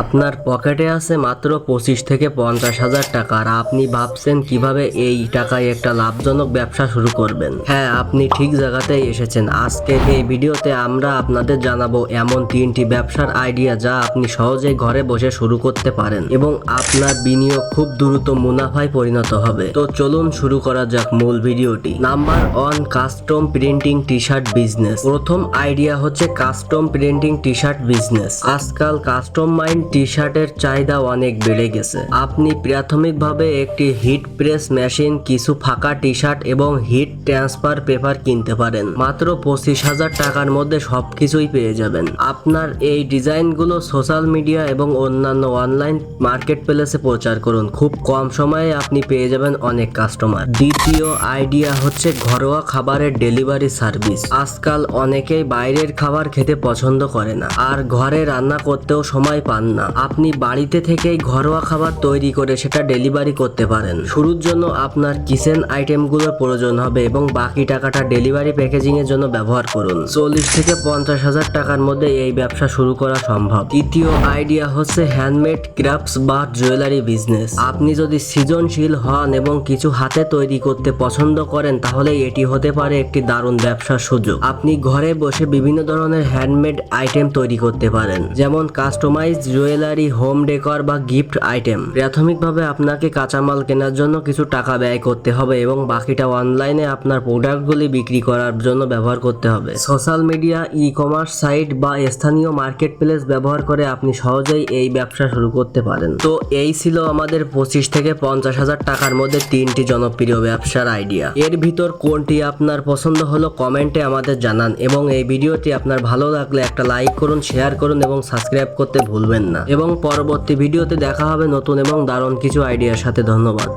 আপনার পকেটে আছে মাত্র 25 থেকে 50,000 টাকা আর আপনি ভাবছেন কিভাবে এই টাকায় একটা লাভজনক ব্যবসা শুরু করবেন। হ্যাঁ, আপনি ঠিক জায়গাতেই এসেছেন। আজকের এই ভিডিওতে আমরা আপনাদের জানাবো এমন 3টি ব্যবসার আইডিয়া যা আপনি সহজেই ঘরে বসে শুরু করতে পারেন এবং আপনার বিনিয়োগ খুব দ্রুত মুনাফায় পরিণত হবে। তো চলুন শুরু করা যাক মূল ভিডিওটি। Number 1, custom printing T shirt business. প্রথম আইডিয়া হচ্ছে custom printing T shirt business. আজকাল কাস্টম মাইন্ড টি শার্টের চাহিদা অনেক বেড়ে গেছে। আপনি প্রাথমিকভাবে একটি হিট প্রেস মেশিন, কিছু ফাঁকা টি শার্ট এবং হিট ট্রান্সফার পেপার কিনতে পারেন। মাত্র 25,000 টাকার মধ্যে সবকিছুই পেয়ে যাবেন। আপনার এই ডিজাইনগুলো সোশ্যাল মিডিয়া এবং অন্যান্য অনলাইন মার্কেট প্লেসে প্রচার করুন। খুব কম সময়ে আপনি পেয়ে যাবেন অনেক কাস্টমার। দ্বিতীয় আইডিয়া হচ্ছে ঘরোয়া খাবারের ডেলিভারি সার্ভিস। আজকাল অনেকেই বাইরের খাবার খেতে পছন্দ করে না আর ঘরে রান্না করতেও সময় পান না। আপনি বাড়িতে থেকেই ঘরোয়া খাবার তৈরি করে সেটা ডেলিভারি করতে পারেন। শুরুর জন্য আপনার কিচেন আইটেমগুলোর প্রয়োজন হবে এবং বাকি টাকাটা ডেলিভারি প্যাকেজিং এর জন্য ব্যবহার করুন। 40 থেকে 50,000 টাকার মধ্যে এই ব্যবসা শুরু করা সম্ভব। তৃতীয় আইডিয়া হচ্ছে হ্যান্ডমেড ক্রাফটস বা জুয়েলারি বিজনেস। আপনি যদি সৃজনশীল হন এবং কিছু হাতে তৈরি করতে পছন্দ করেন তাহলে এটি হতে পারে একটি দারুণ ব্যবসার সুযোগ। আপনি ঘরে বসে বিভিন্ন ধরনের হ্যান্ডমেড আইটেম তৈরি করতে পারেন, যেমন কাস্টমাইজ জুয়েলারি, হোম ডেকর বা গিফট আইটেম। প্রাথমিকভাবে আপনাকে কাঁচামাল কেনার জন্য কিছু টাকা ব্যয় করতে হবে এবং বাকিটা অনলাইনে আপনার প্রোডাক্টগুলি বিক্রি করার জন্য ব্যবহার করতে হবে। Social media, e commerce site বা স্থানীয় মার্কেট প্লেস ব্যবহার করে আপনি সহজেই এই ব্যবসা শুরু করতে পারেন। তো এই ছিল আমাদের 25 থেকে 50,000 টাকার মধ্যে 3টি জনপ্রিয় ব্যবসার আইডিয়া। এর ভিতর কোনটি আপনার পছন্দ হলো কমেন্টে আমাদের জানান এবং এই ভিডিওটি আপনার ভালো লাগলে একটা লাইক করুন, শেয়ার করুন এবং সাবস্ক্রাইব করতে ভুলবেন না। এবং পরবর্তী ভিডিওতে দেখা হবে নতুন এবং দারুণ কিছু আইডিয়ার সাথে। ধন্যবাদ।